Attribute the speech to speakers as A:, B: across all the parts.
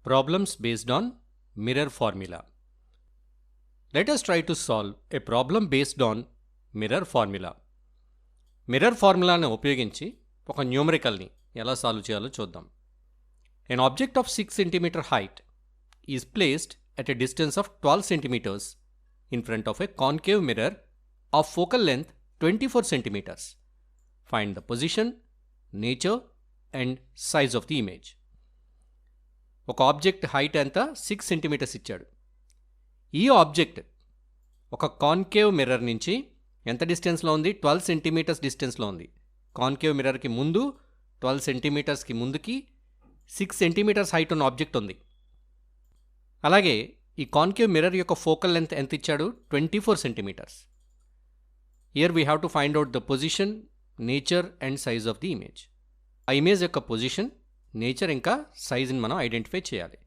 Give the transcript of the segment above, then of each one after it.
A: Problems based on mirror formula. Let us try to solve a problem based on mirror formula. Mirror ఫార్ములాను ఉపయోగించి ఒక న్యూమరికల్ని ఎలా solve చేయాలో చూద్దాం. An object of 6 cm height is placed at a distance of 12 cm in front of a concave mirror of focal length 24 cm. Find the position, nature and size of the image. ఒక object height ఎంత 6 centimetres ఇచ్చాడు. ఈ object ఒక concave mirror నుంచి ఎంత డిస్టెన్స్లో ఉంది? 12 centimetres డిస్టెన్స్లో ఉంది. కాన్కేవ్ మిర్రర్కి ముందు 12 సెంటీమీటర్స్కి ముందుకి 6 సెంటీమీటర్స్ హైట్ ఉన్న ఆబ్జెక్ట్ ఉంది. అలాగే ఈ కాన్కేవ్ మిర్రర్ యొక్క ఫోకల్ లెంత్ ఎంత ఇచ్చాడు? 24 centimetres. Here we have to find out the position, nature and size of the image. ఆ ఇమేజ్ యొక్క పొజిషన్, నేచర్ ఇంకా సైజ్ని మనం ఐడెంటిఫై చేయాలి.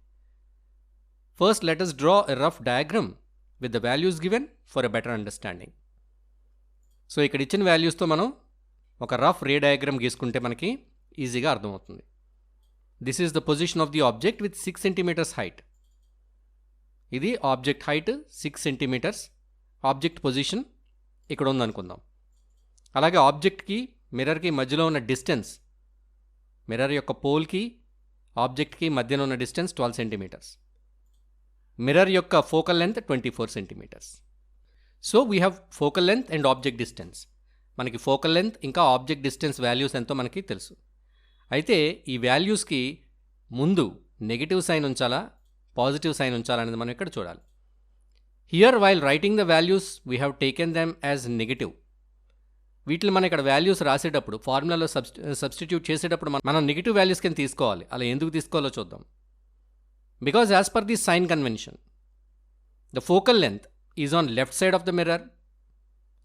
A: First let us draw a rough diagram with the values given for a better understanding. So ఇక్కడ ఇచ్చిన వాల్యూస్తో మనం ఒక రఫ్ రే డయాగ్రమ్ గీసుకుంటే మనకి ఈజీగా అర్థమవుతుంది. This is the position of the object with 6 centimetres height. ఇది object height 6 centimetres. Object position ఇక్కడ ఉందనుకుందాం. అలాగే ఆబ్జెక్ట్కి మిర్రర్కి మధ్యలో ఉన్న డిస్టెన్స్, మిర్రర్ యొక్క పోల్కి ఆబ్జెక్ట్కి మధ్యన ఉన్న డిస్టెన్స్ 12 సెంటీమీటర్స్. మిర్రర్ యొక్క focal length 24 centimetres. So we have focal length and object distance. మనకి ఫోకల్ లెంత్ ఇంకా ఆబ్జెక్ట్ డిస్టెన్స్ వాల్యూస్ ఎంతో మనకి తెలుసు. అయితే ఈ వాల్యూస్కి ముందు నెగిటివ్ సైన్ ఉంచాలా, పాజిటివ్ సైన్ ఉంచాలా అనేది మనం ఇక్కడ చూడాలి. Here while writing the values we have taken them as negative. వీటిని మనం ఇక్కడ వాల్యూస్ రాసేటప్పుడు, ఫార్ములాలో సబ్స్టిట్యూట్ చేసేటప్పుడు మనం నెగిటివ్ వాల్యూస్ కింద తీసుకోవాలి. అలా ఎందుకు తీసుకోవాలో చూద్దాం. Because as per the sign convention the focal length is on left side of the mirror,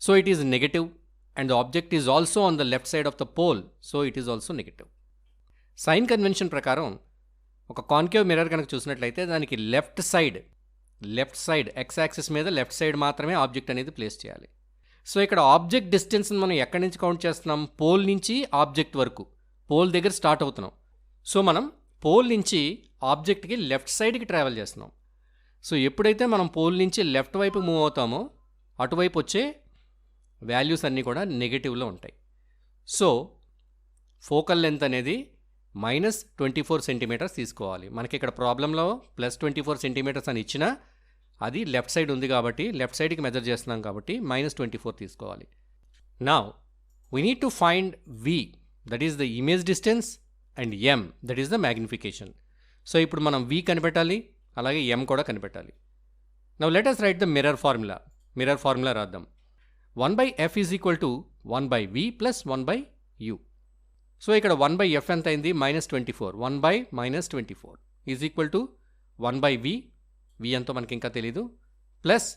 A: so it is negative, and the object is also on the left side of the pole, so it is also negative. Sign convention ప్రకారం ఒక concave mirror కనుక చూసినట్లయితే దానికి left side x axis మీద left side మాత్రమే object అనేది place చేయాలి. So ఇక్కడ ఆబ్జెక్ట్ డిస్టెన్స్ని మనం ఎక్కడి నుంచి కౌంట్ చేస్తున్నాం? పోల్ నుంచి ఆబ్జెక్ట్ వరకు. పోల్ దగ్గర స్టార్ట్ అవుతున్నాం. సో మనం పోల్ నుంచి ఆబ్జెక్ట్కి లెఫ్ట్ సైడ్కి ట్రావెల్ చేస్తున్నాం. సో ఎప్పుడైతే మనం పోల్ నుంచి లెఫ్ట్ వైపు మూవ్ అవుతామో అటువైపు వచ్చే వాల్యూస్ అన్నీ కూడా నెగటివ్లో ఉంటాయి. సో ఫోకల్ లెంత్ అనేది -24 సెంటీమీటర్స్ తీసుకోవాలి. మనకి ఇక్కడ ప్రాబ్లంలో +24 సెంటీమీటర్స్ అని ఇచ్చినా అది లెఫ్ట్ సైడ్ ఉంది కాబట్టి లెఫ్ట్ సైడ్కి మెజర్ చేస్తున్నాం కాబట్టి -24 తీసుకోవాలి. Now we need to find V, that is the image distance, and M, that is the magnification. So ఇప్పుడు మనం V కనిపెట్టాలి, అలాగే M కూడా కనిపెట్టాలి. Now let us right the mirror formula రాద్దాం. 1/f is equal to 1/v plus 1/u. So ఇక్కడ 1/f ఎంత అయింది? -24. 1/-24 is equal to 1/v, v ఎంతో మనకి ఇంకా తెలీదు, ప్లస్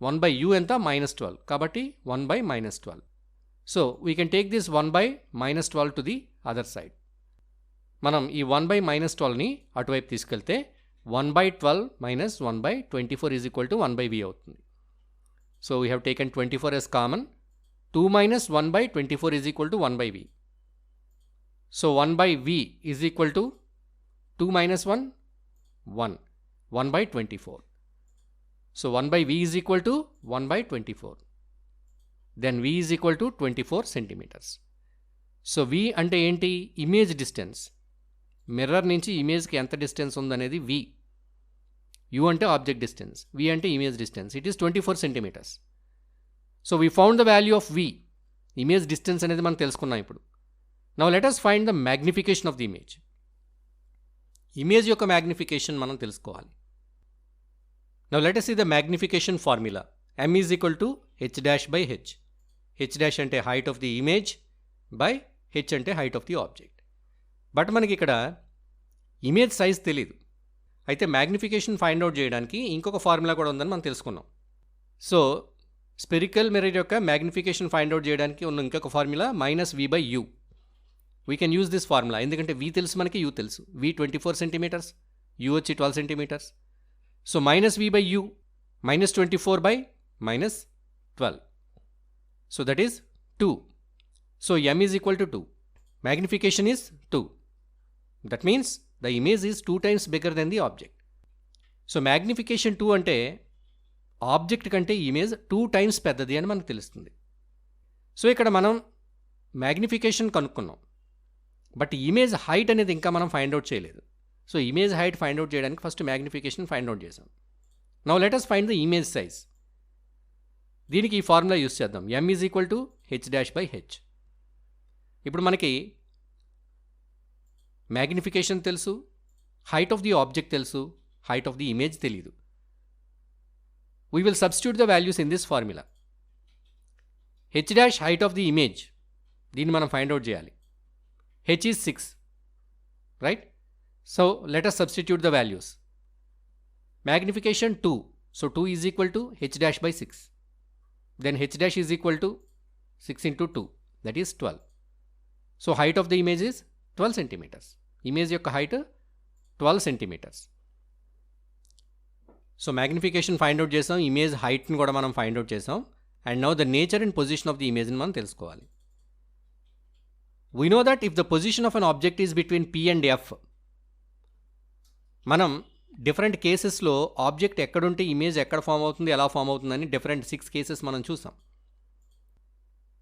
A: 1/u ఎంత? -12, కాబట్టి 1/-12. So we can take this 1/-12 to the other side. మనం ఈ 1/-12ని అటువైపు తీసుకెళ్తే 1/12 - 1/24 ఈజ్ ఈక్వల్ టు 1/v అవుతుంది. So we have taken 24 as common. 2 - 1/24 is equal to 1/v. So 1/v is equal to 2 - 1, 1. 1/24. So 1/v is equal to 1/24. Then v is equal to 24 centimeters. So v అంటే ఏంటి? Image distance. Mirror నుంచి ఇమేజ్కి ఎంత distance ఉందనేది v. u అంటే object distance, v అంటే image distance. It is 24 centimetres. So we found the value of v. Image distance అనేది మనం తెలుసుకున్నాం ఇప్పుడు. Now let us find the magnification of the image. Image యొక్క మ్యాగ్నిఫికేషన్ మనం తెలుసుకోవాలి. Now let us see the magnification formula. M is equal to h dash by h. h dash అంటే height of the image by h అంటే height of the object. But మనకి ఇక్కడ image size తెలీదు. అయితే magnification find out చేయడానికి ఇంకొక formula కూడా ఉందని మనం తెలుసుకున్నాం. సో స్పెరికల్ మిర్రర్ యొక్క మ్యాగ్నిఫికేషన్ ఫైండ్ అవుట్ చేయడానికి ఉన్న ఇంకొక formula -v/u. We can use this formula. ఎందుకంటే v తెలుసు మనకి, u తెలుసు. v 24 సెంటీమీటర్స్, u వచ్చి 12 centimetres. So -v/u, -24/-12. So that is 2. So m is equal to 2. Magnification is 2. That means the image is 2 times bigger than the object. So magnification 2 అంటే object కంటే image 2 times పెద్దది అని మనకు తెలుస్తుంది. So ఇక్కడ మనం magnification కనుక్కున్నాం, but image height అనేది ఇంకా మనం ఫైండ్ అవుట్ చేయలేదు. So image height find out చేయడానికి ఫస్ట్ మ్యాగ్నిఫికేషన్ ఫైండ్ అవుట్ చేసాం. Now let us find the image size. దీనికి ఈ ఫార్ములా యూస్ చేద్దాం, m is equal to h'/h. ఇప్పుడు మనకి మ్యాగ్నిఫికేషన్ తెలుసు, హైట్ ఆఫ్ ది ఆబ్జెక్ట్ తెలుసు, హైట్ ఆఫ్ ది ఇమేజ్ తెలీదు. We will substitute the values in this formula. h' height of the image, దీన్ని మనం ఫైండ్ అవుట్ చేయాలి. h is 6, right? So let us substitute the values. Magnification 2, so 2 is equal to h'/6. Then h' is equal to 6 into 2, that is 12. So height of the image is 12 centimetres. Image యొక్క height 12 centimetres. So magnification find out చేసాం, image హైట్ని కూడా మనం find out చేసాం. And now the nature and position of the ఇమేజ్ని మనం తెలుసుకోవాలి. We know that if the position of an object is between P and F, మనం different కేసెస్లో ఆబ్జెక్ట్ ఎక్కడుంటే ఇమేజ్ ఎక్కడ ఫామ్ అవుతుంది, ఎలా ఫామ్ అవుతుందని డిఫరెంట్ 6 కేసెస్ మనం చూసాం.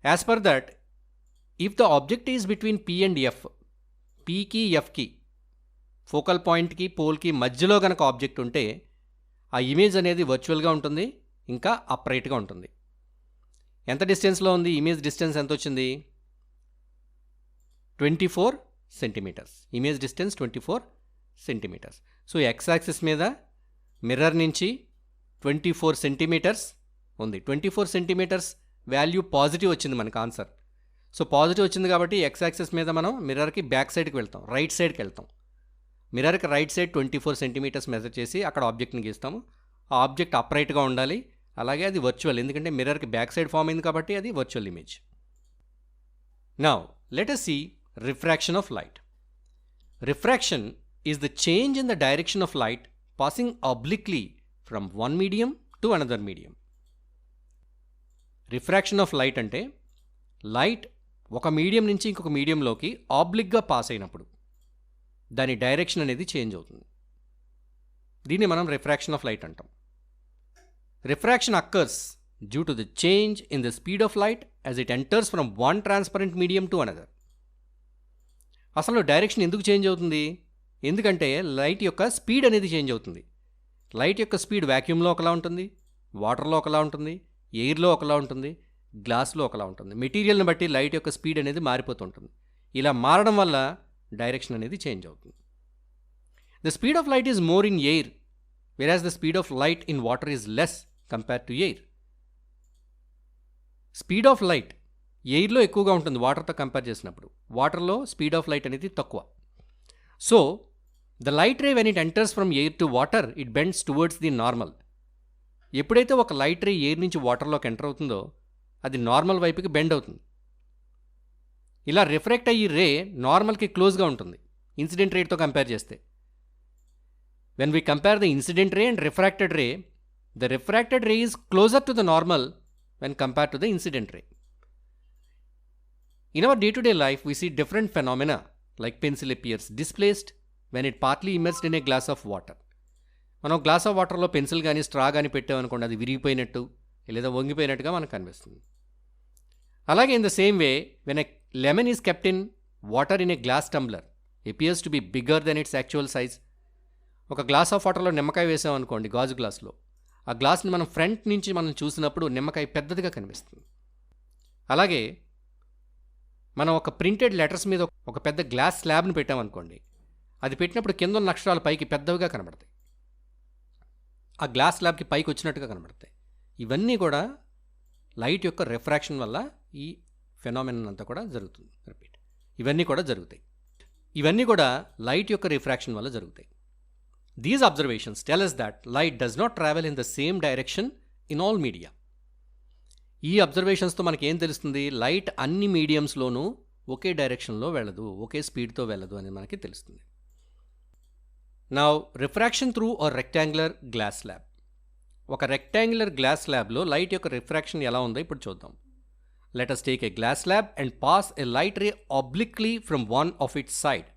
A: As per that, if the object is between P and F, Pకి Fకి ఫోకల్ పాయింట్కి పోల్కి మధ్యలో కనుక ఆబ్జెక్ట్ ఉంటే ఆ ఇమేజ్ అనేది వర్చువల్గా ఉంటుంది, ఇంకా అప్రైట్గా ఉంటుంది. ఎంత డిస్టెన్స్లో ఉంది? ఇమేజ్ డిస్టెన్స్ ఎంత వచ్చింది? 24 centimetres. Image distance 24 centimetres. So x axis మీద మిర్రర్ నుంచి 24 సెంటీమీటర్స్ ఉంది. 24 సెంటీమీటర్స్ వాల్యూ పాజిటివ్ వచ్చింది మనకు ఆన్సర్. సో పాజిటివ్ వచ్చింది కాబట్టి ఎక్స్ యాక్సిస్ మీద మనం మిర్రర్కి బ్యాక్ సైడ్కి వెళ్తాం, రైట్ సైడ్కి వెళ్తాం. మిర్రర్కి రైట్ సైడ్ 24 సెంటీమీటర్స్ మెజర్ చేసి అక్కడ ఆబ్జెక్ట్ని గీస్తాము. ఆ ఆబ్జెక్ట్ అప్రైట్గా ఉండాలి, అలాగే అది వర్చువల్, ఎందుకంటే మిర్రర్కి బ్యాక్ సైడ్ ఫామ్ అయింది కాబట్టి అది virtual image. Now let us see refraction of light. Refraction is the change in the direction of light passing obliquely from one medium to another medium. Refraction of light అంటే light ఒక medium నుంచి ఇంకొక మీడియంలోకి ఆబ్లిక్గా pass అయినప్పుడు దాని direction అనేది change అవుతుంది. దీన్ని మనం రిఫ్రాక్షన్ ఆఫ్ లైట్ అంటాం. Refraction occurs due to the change in the speed of light as it enters from one transparent medium to another. అసలు డైరెక్షన్ ఎందుకు చేంజ్ అవుతుంది? ఎందుకంటే లైట్ యొక్క స్పీడ్ అనేది చేంజ్ అవుతుంది. లైట్ యొక్క స్పీడ్ వ్యాక్యూమ్లో ఒకలా ఉంటుంది, వాటర్లో ఒకలా ఉంటుంది, ఎయిర్లో ఒకలా ఉంటుంది, గ్లాస్లో ఒకలా ఉంటుంది. మెటీరియల్ని బట్టి లైట్ యొక్క స్పీడ్ అనేది మారిపోతుంటుంది. ఇలా మారడం వల్ల డైరెక్షన్ అనేది చేంజ్ అవుతుంది. The speed of light is more in air, whereas the speed of light in water is less compare to air. Speed of light ఎయిర్లో ఎక్కువగా ఉంటుంది వాటర్తో కంపేర్ చేసినప్పుడు, వాటర్లో స్పీడ్ ఆఫ్ లైట్ అనేది తక్కువ. So the light ray when it enters from air to water it bends towards the normal. ఎప్పుడైతే ఒక లైట్ రే ఎయిర్ నుంచి వాటర్లోకి ఎంటర్ అవుతుందో అది నార్మల్ వైపుకి బెండ్ అవుతుంది. ఇలా రిఫ్రాక్ట్ అయ్యి రే నార్మల్కి క్లోజ్గా ఉంటుంది ఇన్సిడెంట్ రేట్తో కంపేర్ చేస్తే. When we compare the incident ray and refracted ray, the refracted ray is closer to the normal when compare to the incident ray. In our day-to-day life, we see different phenomena like pencil appears displaced when it partly immersed in a glass of water. మనం glass of వాటర్లో pencil కానీ straw కానీ పెట్టామనుకోండి, అది విరిగిపోయినట్టు లేదా వంగిపోయినట్టుగా మనకు కనిపిస్తుంది. అలాగే in the same way when a lemon is kept in water in a glass tumbler appears to be bigger than its actual size. ఒక గ్లాస్ ఆఫ్ వాటర్లో నిమ్మకాయ వేసామనుకోండి గాజు గ్లాస్లో, ఆ గ్లాస్ని మనం ఫ్రంట్ నుంచి మనం చూసినప్పుడు నిమ్మకాయ పెద్దదిగా కనిపిస్తుంది. అలాగే మనం ఒక ప్రింటెడ్ లెటర్స్ మీద ఒక పెద్ద గ్లాస్ స్లాబ్ని పెట్టామనుకోండి, అది పెట్టినప్పుడు కింద ఉన్న అక్షరాలు పైకి పెద్దవిగా కనబడతాయి, ఆ గ్లాస్ స్లాబ్కి పైకి వచ్చినట్టుగా కనబడతాయి. ఇవన్నీ కూడా లైట్ యొక్క రిఫ్రాక్షన్ వల్ల ఈ ఫెనామినన్ అంతా కూడా జరుగుతుంది. రిపీట్, ఇవన్నీ కూడా జరుగుతాయి. ఇవన్నీ కూడా లైట్ యొక్క రిఫ్రాక్షన్ వల్ల జరుగుతాయి. These observations tell us that light does not travel in the same direction in all media. ఈ అబ్జర్వేషన్స్తో మనకి ఏం తెలుస్తుంది? లైట్ అన్ని మీడియంస్లోనూ ఒకే డైరెక్షన్లో వెళ్ళదు, ఒకే స్పీడ్తో వెళ్ళదు అని మనకి తెలుస్తుంది. Now refraction through a rectangular glass slab. ఒక రెక్టాంగులర్ గ్లాస్ స్లాబ్లో లైట్ యొక్క రిఫ్రాక్షన్ ఎలా ఉందో ఇప్పుడు చూద్దాం. Let us take a glass slab and pass a light ray obliquely from one of its side.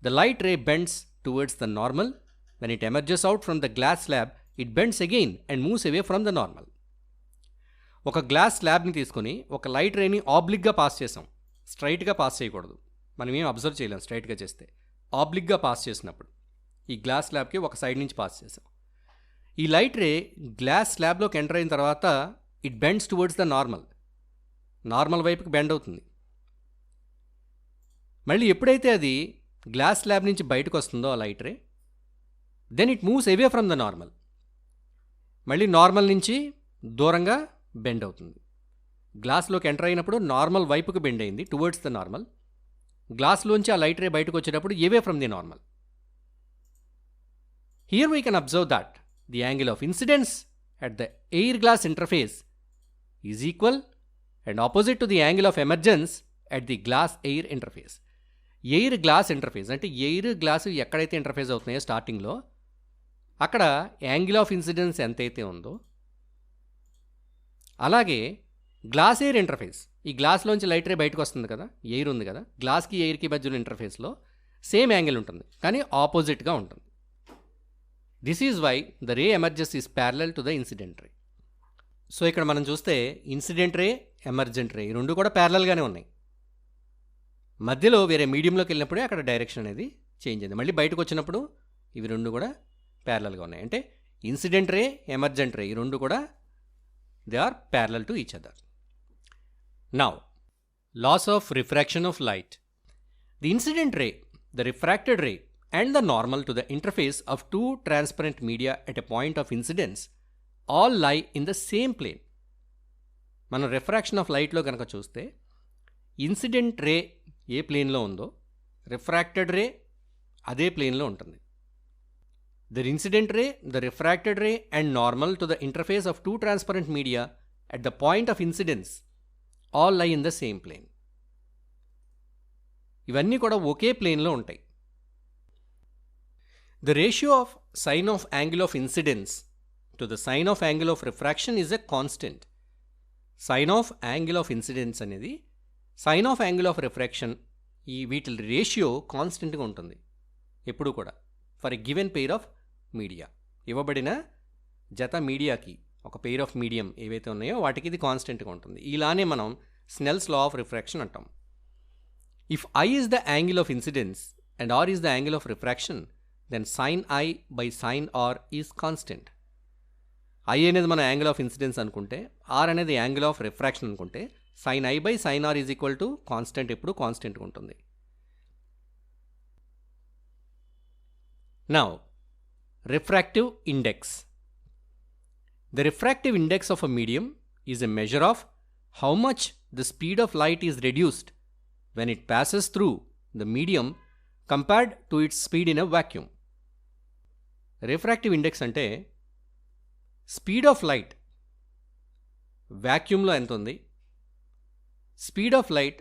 A: the light ray bends towards the normal. When it emerges out from the glass slab, it bends again and moves away from the normal. ఒక glass స్లాబ్ని తీసుకొని ఒక light రేని ఆబ్లిక్గా pass చేసాం. స్ట్రైట్గా pass చేయకూడదు. మనం ఏం observe చేయలేం స్ట్రైట్గా చేస్తే. ఆబ్లిక్గా పాస్ చేసినప్పుడు ఈ గ్లాస్ స్లాబ్కి ఒక సైడ్ నుంచి పాస్ చేసాం. ఈ లైట్ రే గ్లాస్ స్లాబ్లోకి ఎంటర్ అయిన తర్వాత it bends towards the normal వైపుకి బెండ్ అవుతుంది. మళ్ళీ ఎప్పుడైతే అది గ్లాస్ స్లాబ్ నుంచి బయటకు వస్తుందో ఆ light ray, then it moves away from the normal. మళ్ళీ నార్మల్ నుంచి దూరంగా బెండ్ అవుతుంది. గ్లాస్లోకి ఎంటర్ అయినప్పుడు నార్మల్ వైపుకి బెండ్ అయింది, టువర్డ్స్ ద నార్మల్. గ్లాస్లోంచి ఆ లైట్ రే బయటకు వచ్చేటప్పుడు away from the normal. Here we can observe that the angle of incidence at the air glass interface is equal and opposite to the angle of emergence at the glass air interface. Air glass interface అంటే air glass ఎక్కడైతే interface అవుతున్నాయో స్టార్టింగ్లో అక్కడ angle of incidence ఎంతైతే ఉందో అలాగే glass air interface, ఈ గ్లాస్లోంచి light ray బయటకు వస్తుంది కదా, ఎయిర్ ఉంది కదా, గ్లాస్కి ఎయిర్కి మధ్యలో ఇంటర్ఫేస్లో సేమ్ యాంగిల్ ఉంటుంది కానీ ఆపోజిట్గా ఉంటుంది. This is why the ray emerges is parallel to the incident ray. So ఇక్కడ మనం చూస్తే ఇన్సిడెంట్ రే, ఎమర్జెంట్ రే ఈ రెండు కూడా ప్యారలల్గానే ఉన్నాయి. మధ్యలో వేరే మీడియంలోకి వెళ్ళినప్పుడే అక్కడ డైరెక్షన్ అనేది చేంజ్ అయింది. మళ్ళీ బయటకు వచ్చినప్పుడు ఇవి రెండు కూడా ప్యారలల్గా ఉన్నాయి. అంటే ఇన్సిడెంట్ రే, ఎమర్జెంట్ రే ఈ రెండు కూడా they are parallel to each other. Now laws of refraction of light. The incident ray, the refracted ray and the normal to the interface of two transparent media at a point of incidence all lie in the same plane. మనం refraction of లైట్లో కనుక చూస్తే incident ray ఏ ప్లేన్లో ఉందో refracted ray అదే ప్లేన్లో ఉంటుంది. The incident ray, the refracted ray and normal to the interface of two transparent media at the point of incidence all lie in the same plane. ఇవన్నీ కూడా ఒకే ప్లేన్లో ఉంటాయి. The ratio of sine of angle of incidence to the sine of angle of refraction is a constant. Sine of angle of incidence అనేది sine of angle of refraction ఈ వీటి ratio కాన్స్టెంట్గా ఉంటుంది ఎప్పుడు కూడా for a given pair of media. ఇవ్వబడిన జత మీడియాకి ఒక పెయిర్ ఆఫ్ మీడియం ఏవైతే ఉన్నాయో వాటికి ఇది కాన్స్టెంట్గా ఉంటుంది. ఇలానే మనం స్నెల్స్ లా ఆఫ్ రిఫ్రాక్షన్ అంటాం. If I is the angle of incidence and R is the angle of refraction, then sin I by sin R is constant. I అనేది మన యాంగిల్ ఆఫ్ ఇన్సిడెన్స్ అనుకుంటే, R అనేది angle of refraction అనుకుంటే sin I by sin R is equal to constant, ఎప్పుడు కాన్స్టెంట్గా ఉంటుంది. Now refractive index. The refractive index of a medium is a measure of how much the speed of light is reduced when it passes through the medium compared to its speed in a vacuum. Refractive index అంటే speed of light వ్యాక్యూమ్లో ఎంత ఉంది, speed of light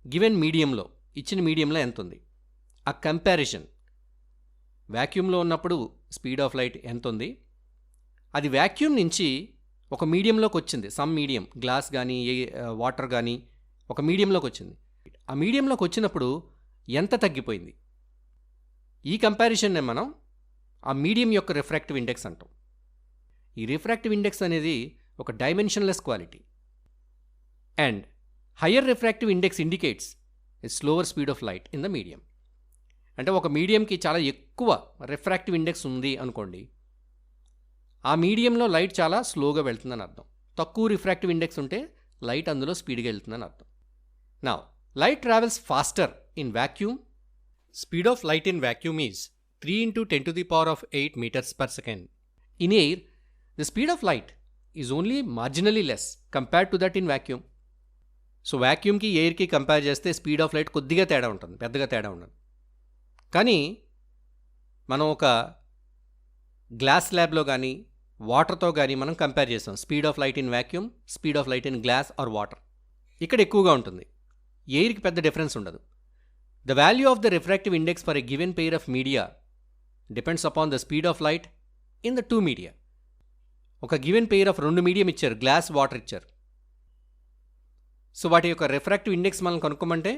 A: given మీడియంలో ఇచ్చిన మీడియంలో ఎంత ఉంది, ఆ comparison. వ్యాక్యూమ్లో ఉన్నప్పుడు స్పీడ్ ఆఫ్ లైట్ ఎంత ఉంది, అది వ్యాక్యూమ్ నుంచి ఒక మీడియంలోకి వచ్చింది, సమ్ మీడియం గ్లాస్ కానీ వాటర్ కానీ ఒక మీడియంలోకి వచ్చింది, ఆ మీడియంలోకి వచ్చినప్పుడు ఎంత తగ్గిపోయింది. ఈ కంపారిజన్నే మనం ఆ మీడియం యొక్క రిఫ్రాక్టివ్ ఇండెక్స్ అంటాం. ఈ రిఫ్రాక్టివ్ ఇండెక్స్ అనేది ఒక dimensionless quality and higher refractive index indicates a slower speed of light in the medium. అంటే ఒక మీడియంకి చాలా ఎక్కువ రిఫ్రాక్టివ్ ఇండెక్స్ ఉంది అనుకోండి, ఆ మీడియంలో లైట్ చాలా స్లోగా వెళ్తుందని అర్థం. తక్కువ రిఫ్రాక్టివ్ ఇండెక్స్ ఉంటే లైట్ అందులో స్పీడ్గా వెళ్తుందని అర్థం. Now light travels faster in vacuum. Speed of light in vacuum is 3 into 10 to the power of 8 meters per second. In air, the speed of light is only marginally less compared to that in vacuum. So వ్యాక్యూమ్కి ఎయిర్కి compare చేస్తే speed of light కొద్దిగా తేడా ఉంటుంది, పెద్దగా తేడా ఉండదు. కానీ మనం ఒక గ్లాస్ ల్యాబ్లో కానీ వాటర్తో కానీ మనం కంపేర్ చేస్తాం speed of light in vacuum, speed of light in glass or water. ఇక్కడ ఎక్కువగా ఉంటుంది, ఎయిర్కి పెద్ద డిఫరెన్స్ ఉండదు. The value of the refractive index for a given pair of media depends upon the speed of light in the two media. ఒక given pair of రెండు medium ఇచ్చారు, glass water ఇచ్చారు. So వాటి యొక్క రిఫ్రాక్టివ్ ఇండెక్స్ మనం కనుక్కోమంటే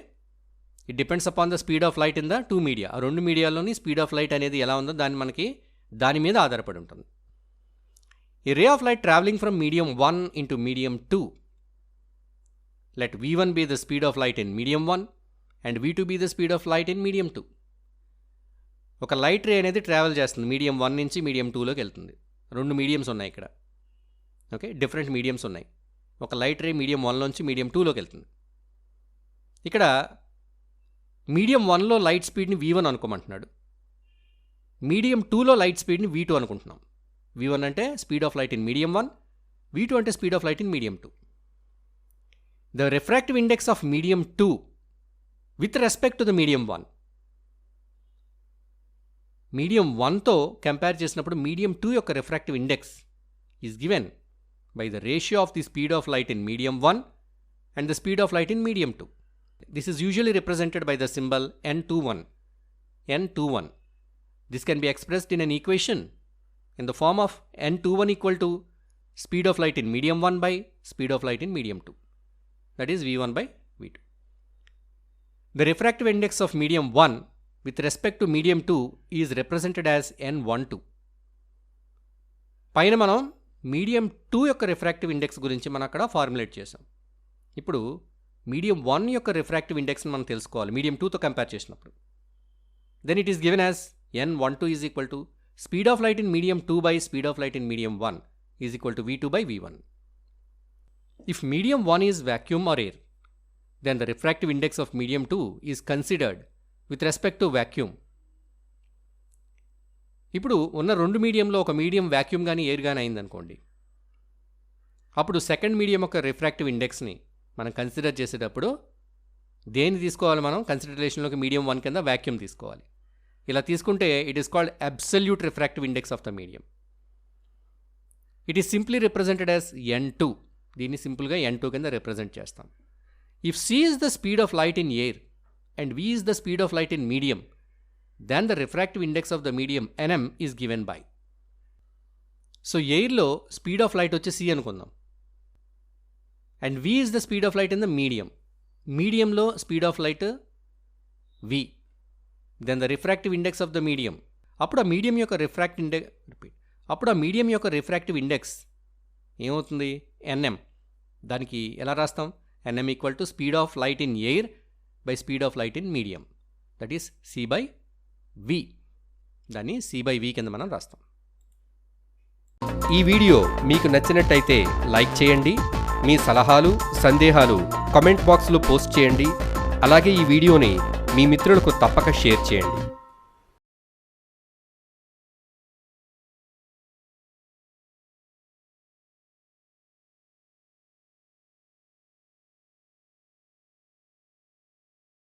A: it depends upon the speed of light in the 2 media. ఆ 2 మీడియాలోని speed of light అనేది ఎలా ఉందో దాని మీద ఆధారపడి ఉంటుంది. A ray of light traveling from medium 1 into medium 2. Let V1 be the speed of light in medium 1 and V2 be the speed of light in medium 2. ఒక light ray అనేది travel చేస్తుంది మీడియం 1 నుంచి medium 2లోకి వెళ్తుంది. 2 mediums ఉన్నాయి ఇక్కడ. Okay, different mediums ఉన్నాయి. ఒక లైట్ రే మీడియం 1 నుంచి మీడియం 2లోకి వెళ్తుంది. ఇక్కడ మీడియం 1లో లైట్ స్పీడ్ని V1 అనుకోమంటున్నాడు. మీడియం 2లో లైట్ స్పీడ్ని V2 అనుకుంటున్నాం. V1 అంటే speed of light in medium 1, V2 అంటే speed of light in medium 2. The refractive index of medium 2 with respect to the medium 1. Medium 1తో కంపేర్ చేసినప్పుడు మీడియం 2 యొక్క refractive index is given by the ratio of the speed of light in medium 1 and the speed of light in medium 2. This is usually represented by the symbol N21. This can be expressed in an equation in the form of N21 equal to speed of light in medium 1 by speed of light in medium 2. That is V1 by V2. The refractive index of medium 1 with respect to medium 2 is represented as N12. పైన మనం medium 2 యొక్క refractive index గురించి మనం అక్కడ formulate చేసాం. ఇప్పుడు medium 1 యొక్క refractive ఇండెక్స్ని మనం తెలుసుకోవాలి మీడియం 2తో కంపేర్ చేసినప్పుడు. Then it is given as N12 is equal to speed of light in medium 2 by speed of light in medium 1 is equal to V2 by V1. If medium 1 is vacuum or air, then the refractive index of medium 2 is considered with respect to vacuum. ఇప్పుడు ఉన్న 2 మీడియంలో ఒక medium vacuum కానీ air కానీ అయిందనుకోండి, అప్పుడు second medium యొక్క refractive ఇండెక్స్ని మనం కన్సిడర్ చేసేటప్పుడు దేన్ని తీసుకోవాలి? మనం కన్సిడరేషన్లోకి మీడియం 1 కింద వాక్యూమ్ తీసుకోవాలి. ఇలా తీసుకుంటే it is called absolute refractive index of the medium. It is simply represented as N2. దీన్ని సింపుల్గా N2 కింద రిప్రజెంట్ చేస్తాం. If C is the speed of light in air and V is the speed of light in medium, then the refractive index of the medium Nm is given by. So ఎయిర్లో speed of light వచ్చి C అనుకుందాం, and V is the speed of light in the medium. మీడియంలో speed of light V, then the refractive index of the medium. అప్పుడు ఆ medium యొక్క refractive index ఏమవుతుంది? Nm. దానికి ఎలా రాస్తాం? Nm equal to speed of light in air by speed of light in medium, that is C by V. దాన్ని C by V కింద మనం రాస్తాం.
B: ఈ వీడియో మీకు నచ్చినట్టయితే లైక్ చేయండి. మీ సలహాలు సందేహాలు కామెంట్ బాక్స్లో పోస్ట్ చేయండి. అలాగే ఈ వీడియోని మీ మిత్రులకు తప్పక షేర్ చేయండి.